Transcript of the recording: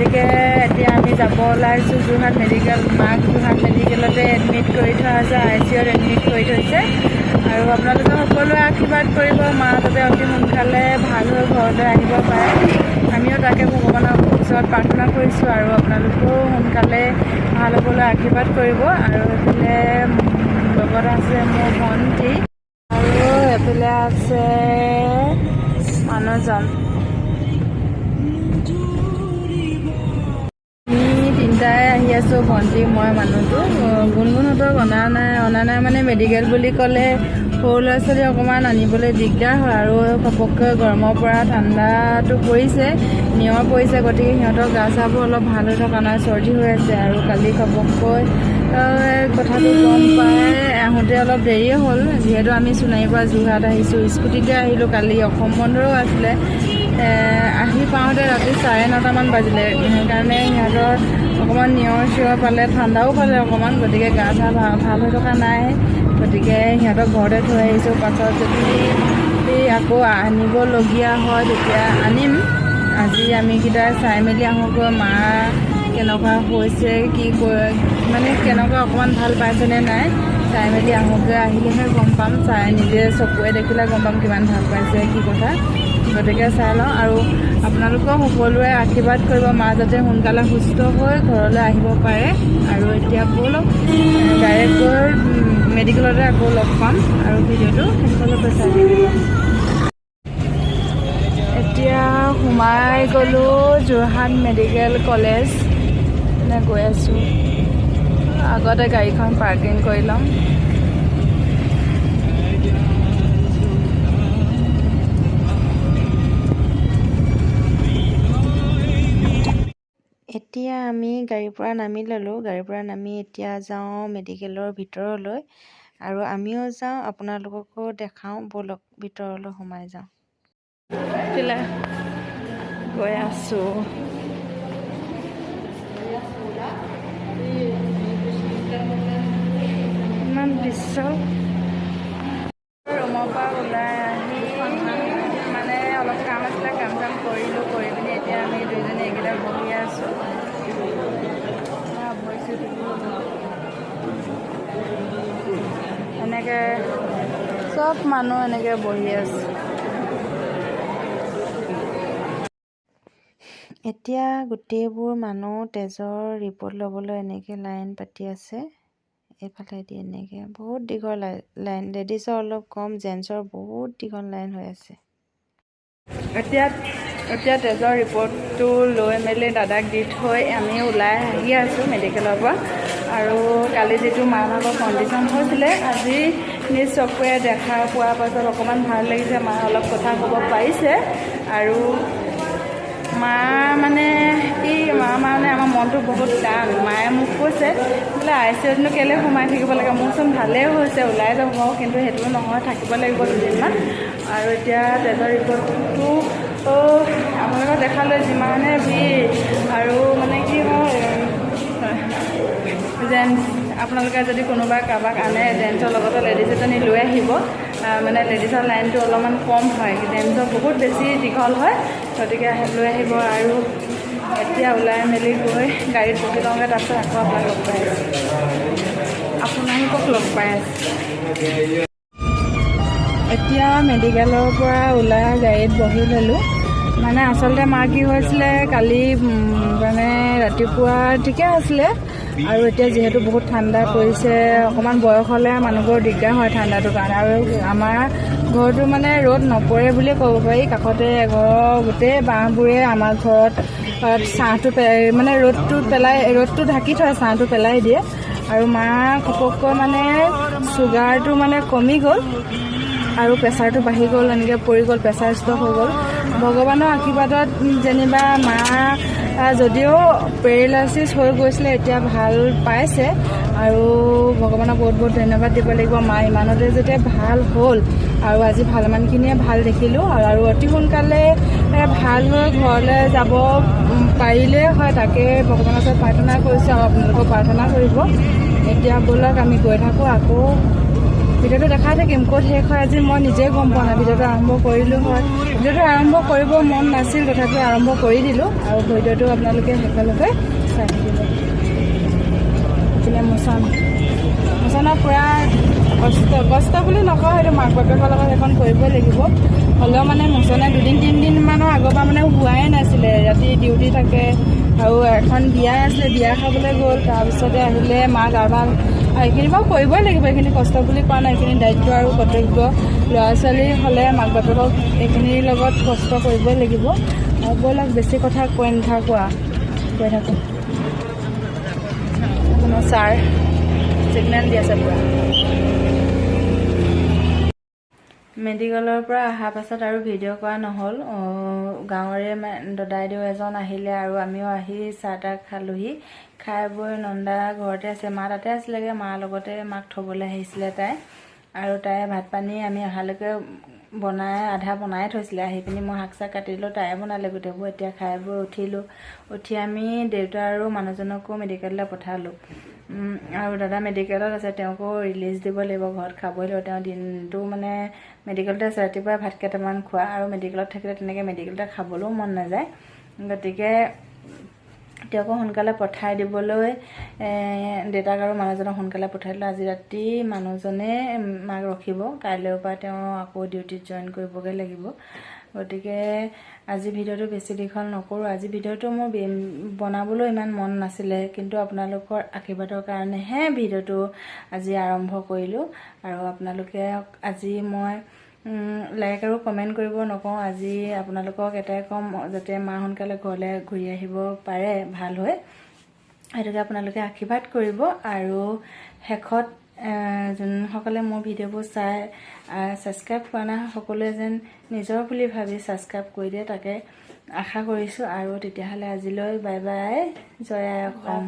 গতিকে এতিয়া আমি যাব ওলাইছোঁ যোৰহাট মেডিকেল। মাক যোৰহাট মেডিকেলতে এডমিট কৰি থোৱা আছে, ICUত এডমিট কৰি থৈছে। আৰু আপোনালোকে সকলোৱে আশীৰ্বাদ কৰিব, মা যাতে অতি সোনকালে ভাল হৈ ঘৰলৈ আহিব পাৰে। আমিও তাকে ভগৱানৰ ওচৰত প্ৰাৰ্থনা কৰিছোঁ আৰু আপোনালোকেও সোনকালে ভাল হ'বলৈ আশীৰ্বাদ কৰিব। আৰু এইফালে লগত আছে মোৰ ভণ্টি আৰু এইফালে আছে মানুহজন। আমি তিনিটাই আহি আছোঁ, ভণ্টি মই মানুহটো। গুণগুণহঁতক অনা নাই মানে মেডিকেল বুলি ক'লে সৰু ল'ৰা ছোৱালী অকণমান আনিবলৈ দিগদাৰ হয় আৰু ঘপককৈ গৰমৰ পৰা ঠাণ্ডাটো পৰিছে, নিয়ৰ পৰিছে, গতিকে সিহঁতৰ গা চাবোৰ অলপ ভাল হৈ থকা নাই, চৰ্দি হৈ আছে। আৰু কালি ঘপককৈ কথাটো গম পাই আহোঁতে অলপ দেৰিয়ে হ'ল, যিহেতু আমি সোণাৰীৰ পৰা যোৰহাট আহিছোঁ। স্কুটিতে আহিলোঁ, কালি অসম বন্ধও আছিলে। আহি পাওঁতে ৰাতি 9:30মান বাজিলে। সেইকাৰণে সিহঁতৰ অকণমান নিয়ৰ চিয়ৰ পালে, ঠাণ্ডাও পালে অকণমান, গতিকে গা চা ভাল হৈ থকা নাই। গতিকে সিহঁতক ঘৰতে থৈ আহিছোঁ। পাছত যদি আকৌ আনিবলগীয়া হয় তেতিয়া আনিম। আজি আমিকেইটা চাই মেলি আহোঁগৈ, মা কেনেকুৱা হৈছে, কি মানে কেনেকুৱা অকণমান ভাল পাইছেনে নাই চাই মেলি আহোঁগৈ। আহিলেহে গম পাম, চাই নিজে চকুৱে দেখিলে গম পাম কিমান ভাল পাইছে, কি কথা। গতিকে চাই লওঁ আৰু আপোনালোকেও সকলোৱে আশীৰ্বাদ কৰিব, মা যাতে সোনকালে সুস্থ হৈ ঘৰলৈ আহিব পাৰে। আৰু এতিয়া ব'লক ডাইৰেক্ট গৈ মেডিকেলতে আকৌ লগ পাম আৰু ভিডিঅ'টো শেষলৈকে চাই থাকিব। এতিয়া সোমাই গ'লোঁ যোৰহাট মেডিকেল কলেজ, গৈ আছোঁ। আগতে গাড়ীখন পাৰ্কিং কৰি ল'ম। এতিয়া আমি গাড়ীৰ পৰা নামি ল'লোঁ। গাড়ীৰ পৰা নামি এতিয়া যাওঁ মেডিকেলৰ ভিতৰলৈ আৰু আমিও যাওঁ, আপোনালোককো দেখাওঁ। ব'লক ভিতৰলৈ সোমাই যাওঁ। গৈ আছোঁ। ইমান দৃশ্য। ৰুমৰ পৰা ওলাই আহি মানে অলপ কাম আছিলে, কাম কৰিলোঁ। কৰি পিনি এতিয়া আমি দুইজনী এইকেইটা বহি আছোঁ। এনেকৈ চব মানুহ এনেকৈ বহি আছে। এতিয়া গোটেইবোৰ মানুহ তেজৰ ৰিপৰ্ট ল'বলৈ এনেকৈ লাইন পাতি আছে। এইফালেদি এনেকৈ বহুত দীঘল লাইন, লেডিছৰ অলপ কম, জেণ্টছৰ বহুত দীঘল লাইন হৈ আছে। এতিয়া তেজৰ ৰিপৰ্টটো লৈ মেলি দাদাক দি থৈ আমি ওলাই আহি আছোঁ মেডিকেলৰ পৰা। আৰু কালি যিটো মাৰ ভাগৰ কণ্ডিশ্যন হৈছিলে, আজি নিজ চকুৱে দেখা পোৱাৰ পাছত অকণমান ভাল লাগিছে। মা অলপ কথা ক'ব পাৰিছে আৰু মা মানে আমাৰ মনটো বহুত টান। মায়ে মোক কৈছে বোলে ICUতনো কেলৈ সোমাই থাকিব লাগে, মোৰচোন ভালেই হৈছে, ওলাই যাব পাৰোঁ, কিন্তু সেইটো নহয়, থাকিব লাগিব দুদিনমান। আৰু এতিয়া তেজৰ ৰিপৰ্টটো আপোনালোকক দেখালৈ যিমানে ভিৰ আৰু মানে কি হয়, জেণ্টছ আপোনালোকে যদি কোনোবা কাৰোবাক আনে, জেণ্টছৰ লগতে লেডিজ এজনী লৈ আহিব। মানে লেডিছৰ লাইনটো অলপমান কম হয়, জেণ্টছৰ বহুত বেছি দীঘল হয়, গতিকে লৈ আহিব। আৰু এতিয়া ওলাই মেলি গৈ গাড়ীত বহি লওঁগৈ, তাৰপিছত আকৌ আপোনালোকক লগ পাই আছোঁ। এতিয়া মেডিকেলৰ পৰা ওলাই গাড়ীত বহি ল'লোঁ। মানে আচলতে মা কি হৈছিলে, কালি মানে ৰাতিপুৱা ঠিকে আছিলে আৰু এতিয়া যিহেতু বহুত ঠাণ্ডা পৰিছে, অকণমান বয়স হ'লে মানুহবোৰৰ দিগদাৰ হয় ঠাণ্ডাটোৰ কাৰণে। আৰু আমাৰ ঘৰটো মানে ৰ'দ নপৰে বুলিয়ে ক'ব পাৰি, কাষতে এঘৰৰ গোটেই বাঁহবোৰে আমাৰ ঘৰত ছাঁটো মানে ৰ'দটো ঢাকি থয়, ছাঁটো পেলাই দিয়ে। আৰু মা ঘপককৈ মানে চুগাৰটো মানে কমি গ'ল আৰু প্ৰেছাৰটো বাঢ়ি গ'ল, এনেকৈ পৰি গ'ল, প্ৰেছাৰ ষ্টক হৈ গ'ল। ভগৱানৰ আশীৰ্বাদত যেনিবা মা যদিও পেৰেলাইচিছ হৈ গৈছিলে, এতিয়া ভাল পাইছে। আৰু ভগৱানক বহুত বহুত ধন্যবাদ দিব লাগিব, মা ইমানতে যেতিয়া ভাল হ'ল আৰু আজি ভালমানখিনিয়ে ভাল দেখিলোঁ। আৰু অতি সোনকালে ভাল হৈ ঘৰলৈ যাব পাৰিলেই হয়, তাকে ভগৱানৰ ওচৰত প্ৰাৰ্থনা কৰিছোঁ আৰু আপোনালোকেও প্ৰাৰ্থনা কৰিব। এতিয়া ব'লক আমি গৈ থাকোঁ। আকৌ ভিডিঅ'টো দেখাই থাকিম ক'ত শেষ হয় আজি মই নিজে গম পোৱা নাই ভিডিঅ'টো আৰম্ভ কৰিলোঁ হয় ভিডিঅ'টো আৰম্ভ কৰিব মন নাছিল তথাপি আৰম্ভ কৰি দিলোঁ আৰু ভিডিঅ'টো আপোনালোকে শেষলৈকে চাই থাকিব এইপিনে মোচনৰ পূৰা কষ্ট বুলি নকওঁ সেইটো মাক বাপেকৰ লগত এখন কৰিবই লাগিব হ'লেও মানে মোচনে 2-3 দিনমানৰ আগৰ পৰা মানে হোৱাই নাছিলে ৰাতি ডিউটি থাকে আৰু এখন বিয়া আছিলে বিয়া খাবলৈ গ'ল তাৰপিছতে আহিলে মা গা ভাল এইখিনি বাৰু কৰিবই লাগিব এইখিনি কষ্ট বুলি কোৱা নাই এইখিনি দায়িত্ব আৰু কৰ্তব্য ল'ৰা ছোৱালী হ'লে মাক বাপেকক এইখিনিৰ লগত কষ্ট কৰিবই লাগিব আৰু ব'লক বেছি কথা কৈ থাকোঁ আপোনাৰ ছাৰ ছিগনেল দি আছে পূৰা মেডিকেলৰ পৰা অহাৰ পাছত আৰু ভিডিঅ' কৰা নহ'ল গাঁৱৰে দদাইদেউ এজন আহিলে আৰু আমিও আহি চাহ তাহ খালোহি খাই বৈ নন্দা ঘৰতে আছে মা তাতে আছিলেগৈ মাৰ লগতে মাক থ'বলৈ আহিছিলে তাই আৰু তাই ভাত পানী আমি অহালৈকে আধা বনাই থৈছিলে আহি পিনি মই শাক চাক কাটিলোঁ তাই বনালে গোটেইবোৰ এতিয়া খাই বৈ উঠি আমি দেউতা আৰু মানুহজনকো মেডিকেললৈ পঠালোঁ আৰু দাদা মেডিকেলত আছে তেওঁকো ৰিলিজ দিব লাগিব ঘৰত খাবই লাগিব তেওঁ দিনটো মানে মেডিকেলতে আছে ৰাতিপুৱা ভাত কেইটামান খোৱা আৰু মেডিকেলত থাকিলে তেনেকৈ মেডিকেলতে খাবলৈও মন নাযায় গতিকে তেওঁকো সোনকালে পঠাই দিবলৈ দেউতাক আৰু মানুহজনক সোনকালে পঠাই দিলোঁ আজি ৰাতি মানুহজনে মাক ৰখিব কাইলৈৰ পৰা তেওঁ আকৌ ডিউটিত জইন কৰিবগৈ লাগিব গতিকে আজি ভিডিঅ'টো বেছি দীঘল নকৰোঁ আজি ভিডিঅ'টো মোৰ বনাবলৈ ইমান মন নাছিলে কিন্তু আপোনালোকৰ আশীৰ্বাদৰ কাৰণেহে ভিডিঅ'টো আজি আৰম্ভ কৰিলোঁ আৰু আপোনালোকে আজি মই লাইক আৰু কমেণ্ট কৰিব নকওঁ আজি আপোনালোকক এটাই ক'ম যাতে মা সোনকালে ঘৰলৈ ঘূৰি আহিব পাৰে ভাল হৈ সেইটোকে আপোনালোকে আশীৰ্বাদ কৰিব আৰু শেষত যোনসকলে মোৰ ভিডিঅ'বোৰ চাই ছাবস্ক্ৰাইব কৰা নাই সকলোৱে যেন নিজৰ বুলি ভাবি ছাবস্ক্ৰাইব কৰি দিয়ে তাকে আশা কৰিছোঁ আৰু তেতিয়াহ'লে আজিলৈ বাই বাই জয় আই অসম।